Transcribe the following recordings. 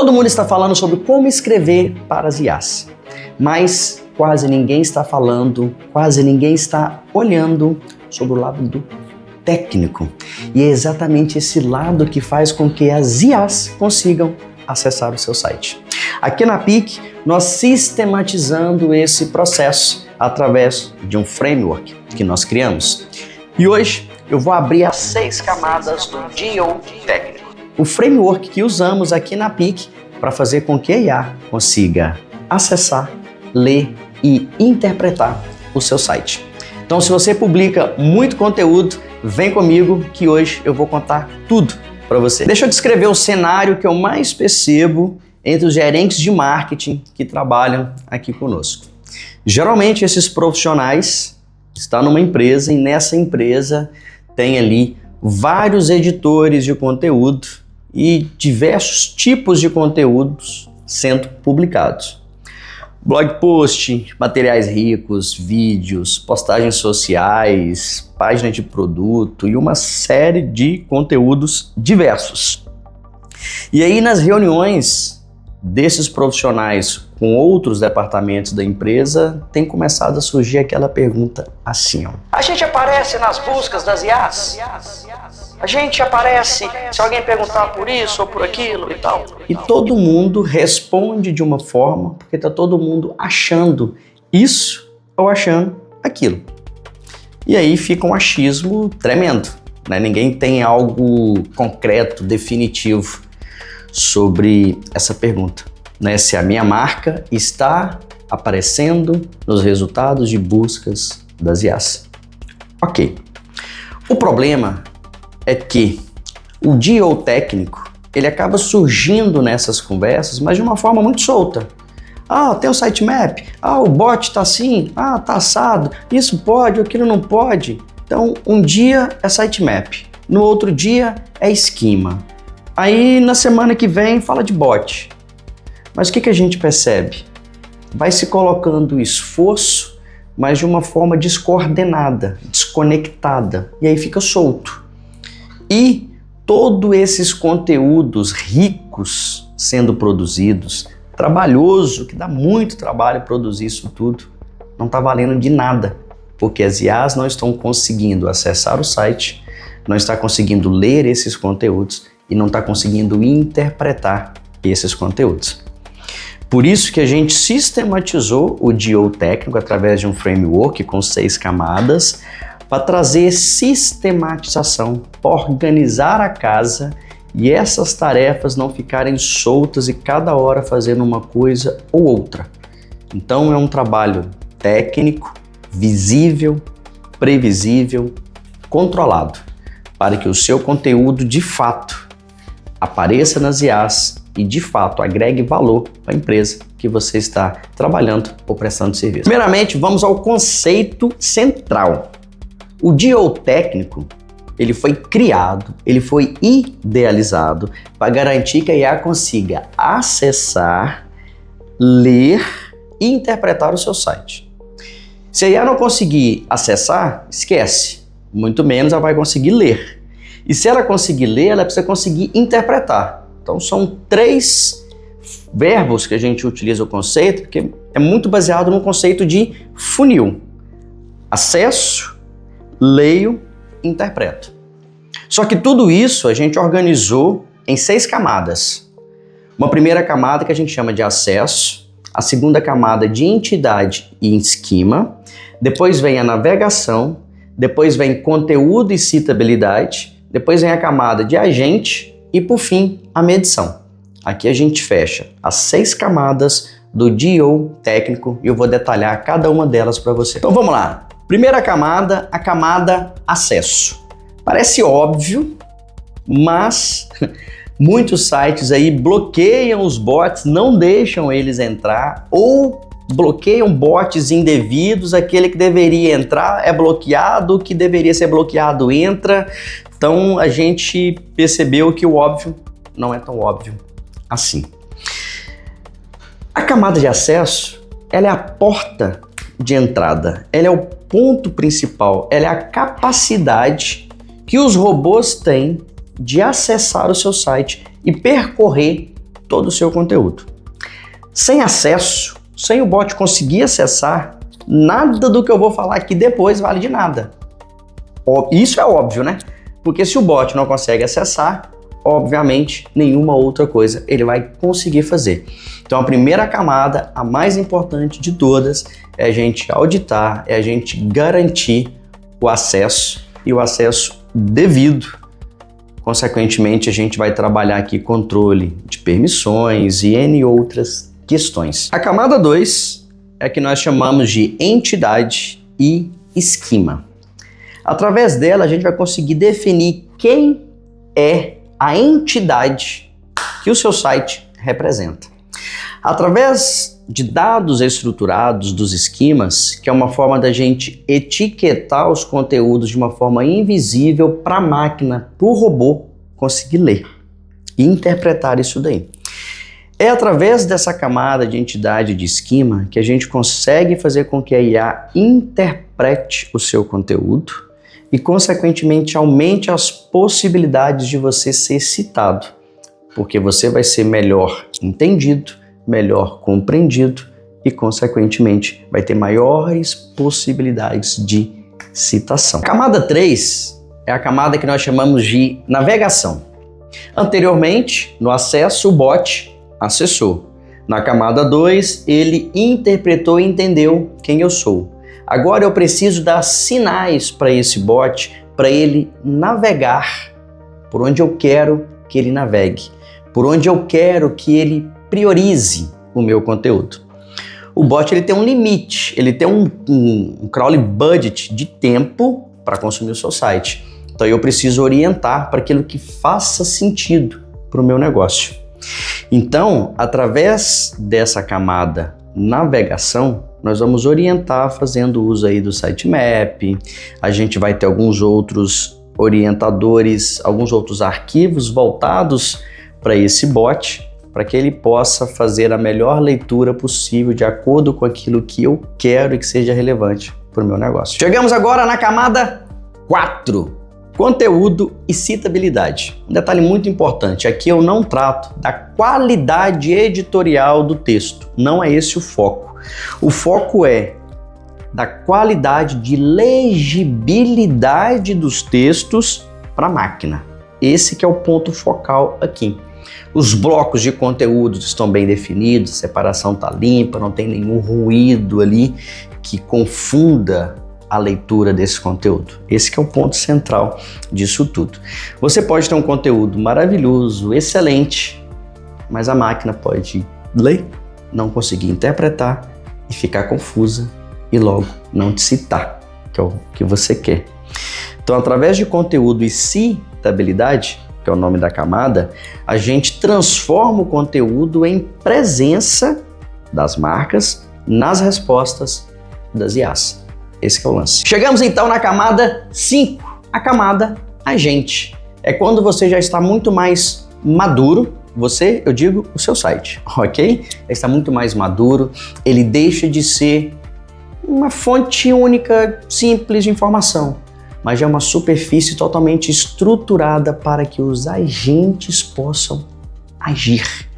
Todo mundo está falando sobre como escrever para as IAs, mas quase ninguém está falando, quase ninguém está olhando sobre o lado do técnico. E é exatamente esse lado que faz com que as IAs consigam acessar o seu site. Aqui na PIC, nós sistematizando esse processo através de um framework que nós criamos. E hoje eu vou abrir as 6 camadas do DO técnico. O framework que usamos aqui na PIC para fazer com que a IA consiga acessar, ler e interpretar o seu site. Então, se você publica muito conteúdo, vem comigo que hoje eu vou contar tudo para você. Deixa eu descrever o cenário que eu mais percebo entre os gerentes de marketing que trabalham aqui conosco. Geralmente esses profissionais estão numa empresa e nessa empresa tem ali vários editores de conteúdo e diversos tipos de conteúdos sendo publicados. Blog post, materiais ricos, vídeos, postagens sociais, página de produto e uma série de conteúdos diversos. E aí nas reuniões desses profissionais com outros departamentos da empresa, tem começado a surgir aquela pergunta assim, ó. A gente aparece nas buscas das IAs? A gente aparece se alguém perguntar por isso ou por aquilo e tal? E todo mundo responde de uma forma, porque está todo mundo achando isso ou achando aquilo. E aí fica um achismo tremendo, né? Ninguém tem algo concreto, definitivo sobre essa pergunta, né? Se a minha marca está aparecendo nos resultados de buscas das IAs. Ok. O problema é que o DO técnico, ele acaba surgindo nessas conversas, mas de uma forma muito solta. Ah, tem o sitemap, o bot tá assim, tá assado, isso pode, aquilo não pode. Então, um dia é sitemap, no outro dia é esquema. Aí, na semana que vem, fala de bot. Mas o que a gente percebe? Vai se colocando esforço, mas de uma forma descoordenada, desconectada, e aí fica solto. E todos esses conteúdos ricos sendo produzidos, trabalhoso, que dá muito trabalho produzir isso tudo, não está valendo de nada, porque as IAs não estão conseguindo acessar o site, não está conseguindo ler esses conteúdos e não está conseguindo interpretar esses conteúdos. Por isso que a gente sistematizou o DO técnico através de um framework com 6 camadas, para trazer sistematização, para organizar a casa e essas tarefas não ficarem soltas e cada hora fazendo uma coisa ou outra. Então é um trabalho técnico, visível, previsível, controlado, para que o seu conteúdo de fato apareça nas IAs e de fato agregue valor para a empresa que você está trabalhando ou prestando serviço. Primeiramente, vamos ao conceito central. O DO técnico, ele foi criado, ele foi idealizado para garantir que a IA consiga acessar, ler e interpretar o seu site. Se a IA não conseguir acessar, esquece, muito menos ela vai conseguir ler. E se ela conseguir ler, ela precisa conseguir interpretar. Então são 3 verbos que a gente utiliza o conceito, porque é muito baseado no conceito de funil. Acesso, leio, interpreto. Só que tudo isso a gente organizou em 6 camadas. Uma primeira camada que a gente chama de acesso, a segunda camada de entidade e esquema, depois vem a navegação, depois vem conteúdo e citabilidade, depois vem a camada de agente e, por fim, a medição. Aqui a gente fecha as 6 camadas do DO técnico e eu vou detalhar cada uma delas para você. Então vamos lá. Primeira camada, a camada acesso. Parece óbvio, mas muitos sites aí bloqueiam os bots, não deixam eles entrar ou bloqueiam bots indevidos, aquele que deveria entrar é bloqueado, o que deveria ser bloqueado entra. Então a gente percebeu que o óbvio não é tão óbvio assim. A camada de acesso, ela é a porta de entrada, ela é o ponto principal, ela é a capacidade que os robôs têm de acessar o seu site e percorrer todo o seu conteúdo. Sem acesso, sem o bot conseguir acessar, nada do que eu vou falar aqui depois vale de nada. Isso é óbvio, né? Porque se o bot não consegue acessar, obviamente, nenhuma outra coisa ele vai conseguir fazer. Então a primeira camada, a mais importante de todas, é a gente auditar, é a gente garantir o acesso e o acesso devido. Consequentemente, a gente vai trabalhar aqui controle de permissões e N outras questões. A camada 2 é a que nós chamamos de entidade e esquema. Através dela, a gente vai conseguir definir quem é a entidade que o seu site representa. Através de dados estruturados dos esquemas, que é uma forma da gente etiquetar os conteúdos de uma forma invisível para a máquina, para o robô conseguir ler e interpretar isso daí. É através dessa camada de entidade de esquema que a gente consegue fazer com que a IA interprete o seu conteúdo e, consequentemente, aumente as possibilidades de você ser citado, porque você vai ser melhor entendido, melhor compreendido e, consequentemente, vai ter maiores possibilidades de citação. A camada 3 é a camada que nós chamamos de navegação. Anteriormente, no acesso, o bot acessou. Na camada 2, ele interpretou e entendeu quem eu sou. Agora eu preciso dar sinais para esse bot, para ele navegar por onde eu quero que ele navegue, por onde eu quero que ele priorize o meu conteúdo. O bot ele tem um limite, ele tem um crawl budget de tempo para consumir o seu site. Então eu preciso orientar para aquilo que faça sentido para o meu negócio. Então, através dessa camada navegação, nós vamos orientar fazendo uso aí do sitemap, a gente vai ter alguns outros orientadores, alguns outros arquivos voltados para esse bot, para que ele possa fazer a melhor leitura possível de acordo com aquilo que eu quero e que seja relevante para o meu negócio. Chegamos agora na camada 4. Conteúdo e citabilidade. Um detalhe muito importante, aqui eu não trato da qualidade editorial do texto, não é esse o foco. O foco é da qualidade de legibilidade dos textos para a máquina. Esse que é o ponto focal aqui. Os blocos de conteúdos estão bem definidos, a separação está limpa, não tem nenhum ruído ali que confunda a leitura desse conteúdo. Esse que é o ponto central disso tudo. Você pode ter um conteúdo maravilhoso, excelente, mas a máquina pode ler, não conseguir interpretar e ficar confusa e logo não te citar, que é o que você quer. Então, através de conteúdo e citabilidade, que é o nome da camada, a gente transforma o conteúdo em presença das marcas nas respostas das IAs. Esse que é o lance. Chegamos então na camada 5, a camada agente. É quando você já está muito mais maduro, você, eu digo, o seu site, ok? Ele está muito mais maduro, ele deixa de ser uma fonte única, simples de informação, mas é uma superfície totalmente estruturada para que os agentes possam agir.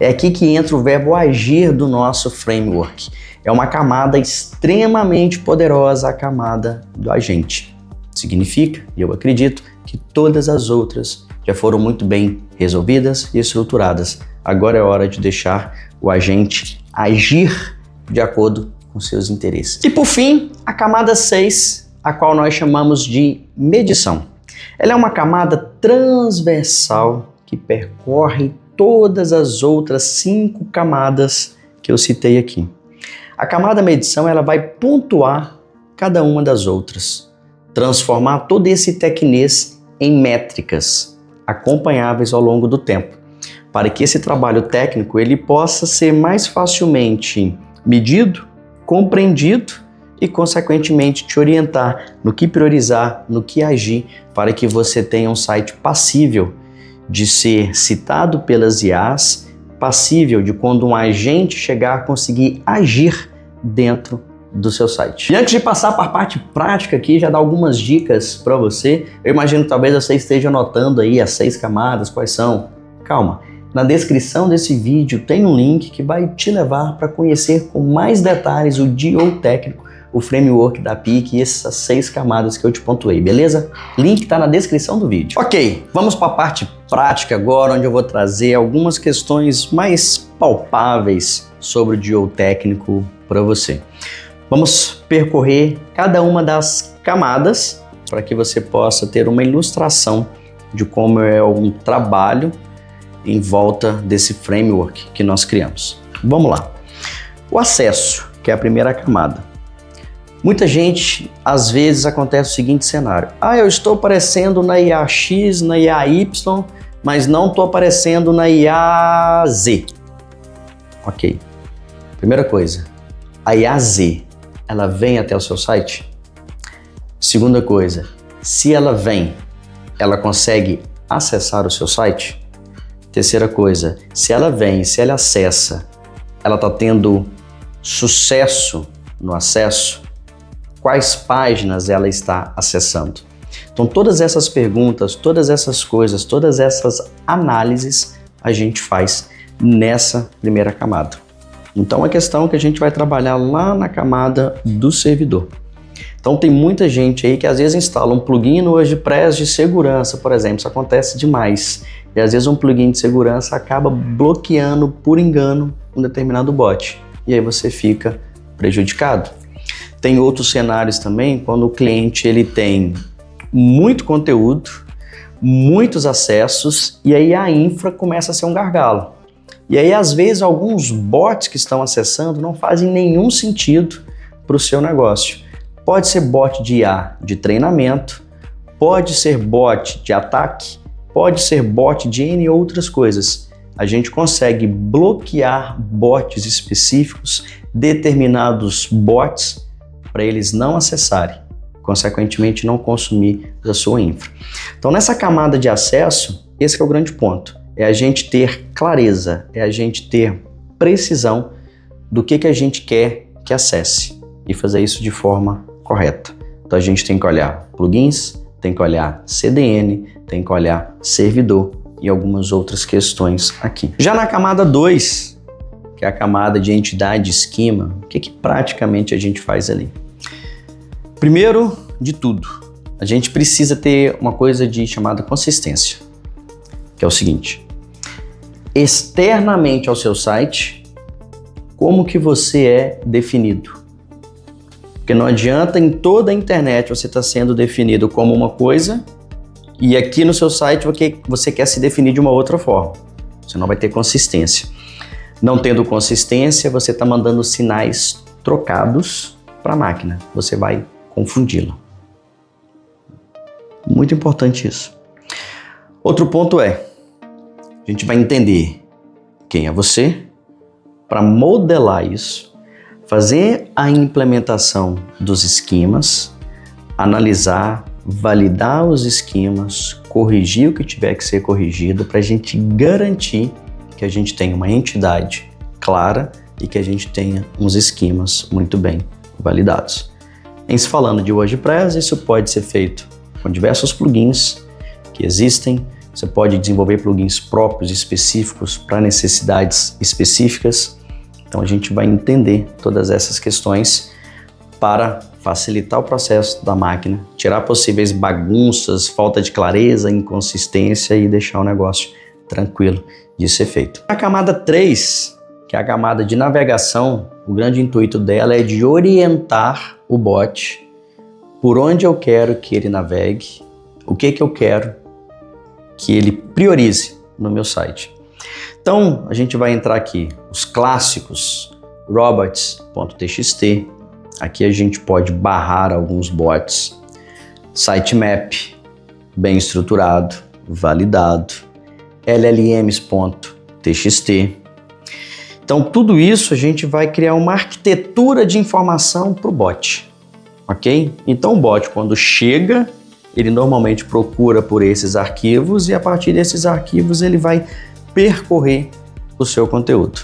É aqui que entra o verbo agir do nosso framework. É uma camada extremamente poderosa, a camada do agente. Significa, e eu acredito, que todas as outras já foram muito bem resolvidas e estruturadas. Agora é hora de deixar o agente agir de acordo com seus interesses. E por fim, a camada 6, a qual nós chamamos de medição. Ela é uma camada transversal que percorre todas as outras 5 camadas que eu citei aqui. A camada medição ela vai pontuar cada uma das outras, transformar todo esse tecnês em métricas acompanháveis ao longo do tempo, para que esse trabalho técnico ele possa ser mais facilmente medido, compreendido e, consequentemente, te orientar no que priorizar, no que agir, para que você tenha um site passível de ser citado pelas IAs, passível de quando um agente chegar a conseguir agir dentro do seu site. E antes de passar para a parte prática aqui, já dar algumas dicas para você, eu imagino que talvez você esteja anotando aí as 6 camadas, quais são? Calma, Na descrição desse vídeo tem um link que vai te levar para conhecer com mais detalhes o DO técnico, o framework da PIC e essas 6 camadas que eu te pontuei, beleza? Link está na descrição do vídeo. Ok, vamos para a parte prática agora, onde eu vou trazer algumas questões mais palpáveis sobre o DO técnico para você. Vamos percorrer cada uma das camadas para que você possa ter uma ilustração de como é um trabalho em volta desse framework que nós criamos. Vamos lá. O acesso, que é a primeira camada. Muita gente, às vezes, acontece o seguinte cenário. Eu estou aparecendo na IA X, na IA Y, mas não estou aparecendo na IA Z. Ok. Primeira coisa, a IA Z, ela vem até o seu site? Segunda coisa, se ela vem, ela consegue acessar o seu site? Terceira coisa, se ela vem, se ela acessa, ela está tendo sucesso no acesso? Quais páginas ela está acessando? Então, todas essas perguntas, todas essas coisas, todas essas análises a gente faz nessa primeira camada. Então, a questão que a gente vai trabalhar lá na camada do servidor. Então, tem muita gente aí que às vezes instala um plugin no WordPress de segurança, por exemplo, isso acontece demais. E às vezes um plugin de segurança acaba bloqueando por engano um determinado bot. E aí você fica prejudicado. Tem outros cenários também, quando o cliente ele tem muito conteúdo, muitos acessos, e aí a infra começa a ser um gargalo. E aí, às vezes, alguns bots que estão acessando não fazem nenhum sentido para o seu negócio. Pode ser bot de IA de treinamento, pode ser bot de ataque, pode ser bot de N outras coisas. A gente consegue bloquear bots específicos, determinados bots, para eles não acessarem, consequentemente não consumir da sua infra. Então, nessa camada de acesso, esse é o grande ponto. É a gente ter clareza, é a gente ter precisão do que a gente quer que acesse e fazer isso de forma correta. Então, a gente tem que olhar plugins, tem que olhar CDN, tem que olhar servidor e algumas outras questões aqui. Já na camada 2, que é a camada de entidade esquema, o que praticamente a gente faz ali? Primeiro de tudo, a gente precisa ter uma coisa chamada consistência, que é o seguinte: externamente ao seu site, como que você é definido? Porque não adianta em toda a internet você estar sendo definido como uma coisa e aqui no seu site você quer se definir de uma outra forma. Você não vai ter consistência. Não tendo consistência, você está mandando sinais trocados para a máquina. Você vai confundi-la. Muito importante isso. Outro ponto é, a gente vai entender quem é você para modelar isso, fazer a implementação dos esquemas, analisar, validar os esquemas, corrigir o que tiver que ser corrigido para a gente garantir que a gente tenha uma entidade clara e que a gente tenha uns esquemas muito bem validados. Em se falando de WordPress, isso pode ser feito com diversos plugins que existem. Você pode desenvolver plugins próprios específicos para necessidades específicas. Então a gente vai entender todas essas questões para facilitar o processo da máquina, tirar possíveis bagunças, falta de clareza, inconsistência e deixar o negócio tranquilo de ser feito. A camada 3, que é a camada de navegação, o grande intuito dela é de orientar o bot por onde eu quero que ele navegue, o que eu quero que ele priorize no meu site. Então, a gente vai entrar aqui, os clássicos, robots.txt, aqui a gente pode barrar alguns bots, sitemap, bem estruturado, validado, llms.txt. Então, tudo isso a gente vai criar uma arquitetura de informação para o bot, ok? Então, o bot, quando chega, ele normalmente procura por esses arquivos e a partir desses arquivos ele vai percorrer o seu conteúdo.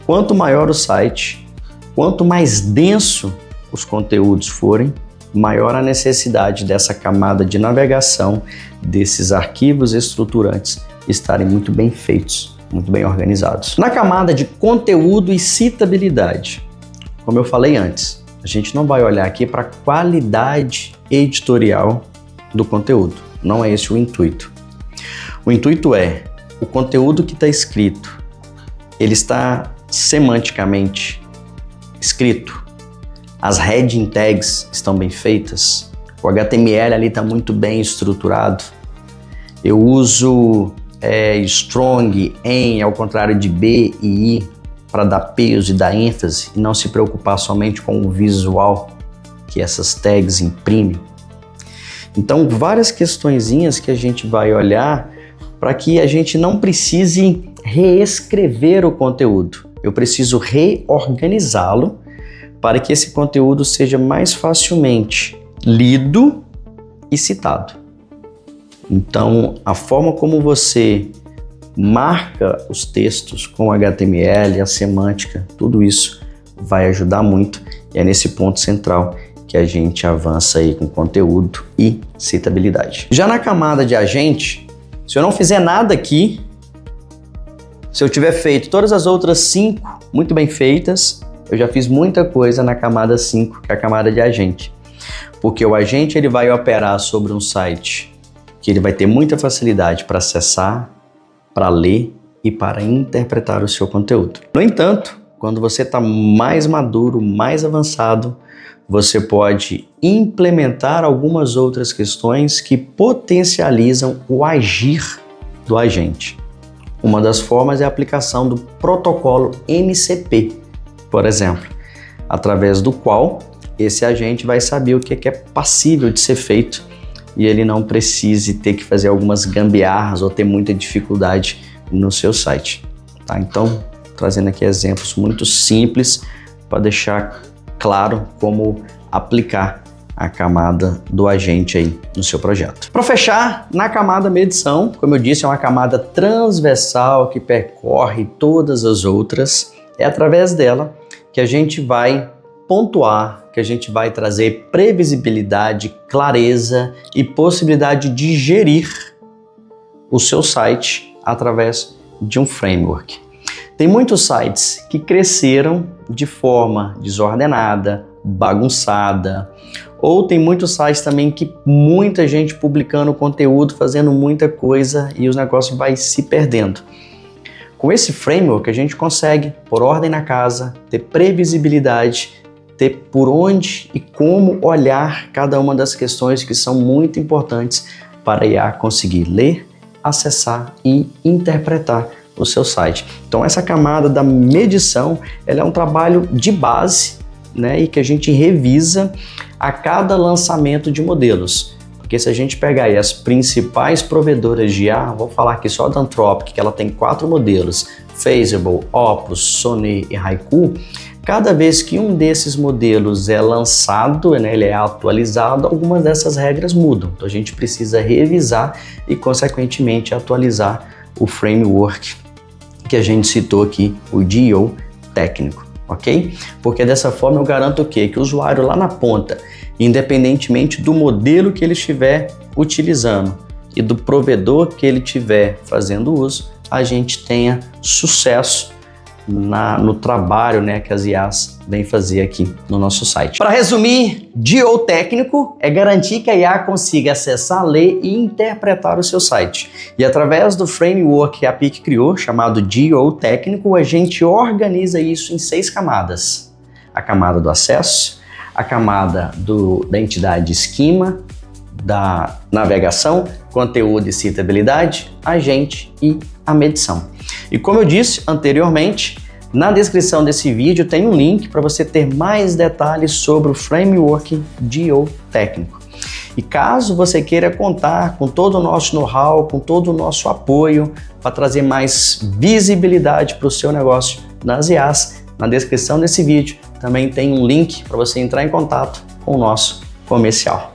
Quanto maior o site, quanto mais denso os conteúdos forem, maior a necessidade dessa camada de navegação, desses arquivos estruturantes estarem muito bem feitos muito bem organizados. Na camada de conteúdo e citabilidade, como eu falei antes, a gente não vai olhar aqui para a qualidade editorial do conteúdo. Não é esse o intuito. O intuito é o conteúdo que está escrito, ele está semanticamente escrito, as heading tags estão bem feitas, o HTML ali está muito bem estruturado, eu uso strong, em, ao contrário de B e I, para dar peso e dar ênfase e não se preocupar somente com o visual que essas tags imprimem. Então, várias questõezinhas que a gente vai olhar para que a gente não precise reescrever o conteúdo. Eu preciso reorganizá-lo para que esse conteúdo seja mais facilmente lido e citado. Então, a forma como você marca os textos com HTML, a semântica, tudo isso vai ajudar muito e é nesse ponto central que a gente avança aí com conteúdo e citabilidade. Já na camada de agente, se eu não fizer nada aqui, se eu tiver feito todas as outras 5 muito bem feitas, eu já fiz muita coisa na camada 5, que é a camada de agente. Porque o agente ele vai operar sobre um site que ele vai ter muita facilidade para acessar, para ler e para interpretar o seu conteúdo. No entanto, quando você está mais maduro, mais avançado, você pode implementar algumas outras questões que potencializam o agir do agente. Uma das formas é a aplicação do protocolo MCP, por exemplo, através do qual esse agente vai saber o que é passível de ser feito e ele não precise ter que fazer algumas gambiarras ou ter muita dificuldade no seu site. Tá? Então, trazendo aqui exemplos muito simples para deixar claro como aplicar a camada do agente aí no seu projeto. Para fechar, na camada medição, como eu disse, é uma camada transversal que percorre todas as outras. É através dela que a gente vai pontuar, que a gente vai trazer previsibilidade, clareza e possibilidade de gerir o seu site através de um framework. Tem muitos sites que cresceram de forma desordenada, bagunçada, ou tem muitos sites também que muita gente publicando conteúdo, fazendo muita coisa e os negócios vai se perdendo. Com esse framework a gente consegue, por ordem na casa, ter previsibilidade, ter por onde e como olhar cada uma das questões que são muito importantes para a IA conseguir ler, acessar e interpretar o seu site. Então essa camada da medição, ela é um trabalho de base, né, e que a gente revisa a cada lançamento de modelos. Porque se a gente pegar aí as principais provedoras de IA, vou falar aqui só da Anthropic, que ela tem 4 modelos, Feasible, Opus, Sonnet e Haiku. Cada vez que um desses modelos é lançado, né, ele é atualizado, algumas dessas regras mudam. Então a gente precisa revisar e, consequentemente, atualizar o framework que a gente citou aqui, o GEO técnico, ok? Porque dessa forma eu garanto o quê? Que o usuário lá na ponta, independentemente do modelo que ele estiver utilizando e do provedor que ele estiver fazendo uso, a gente tenha sucesso no trabalho, né, que as IAs vêm fazer aqui no nosso site. Para resumir, GEO técnico é garantir que a IA consiga acessar, ler e interpretar o seu site. E através do framework que a PIC criou, chamado GEO técnico, a gente organiza isso em 6 camadas. A camada do acesso, a camada da entidade esquema, da navegação, conteúdo e citabilidade, agente e a medição. E como eu disse anteriormente, na descrição desse vídeo tem um link para você ter mais detalhes sobre o framework GEO técnico. E caso você queira contar com todo o nosso know-how, com todo o nosso apoio para trazer mais visibilidade para o seu negócio nas IAs, na descrição desse vídeo também tem um link para você entrar em contato com o nosso comercial.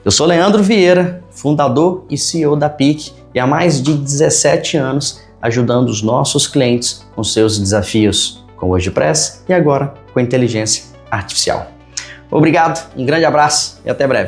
Eu sou Leandro Vieira, fundador e CEO da PIC e há mais de 17 anos ajudando os nossos clientes com seus desafios com o WordPress e agora com a inteligência artificial. Obrigado, um grande abraço e até breve.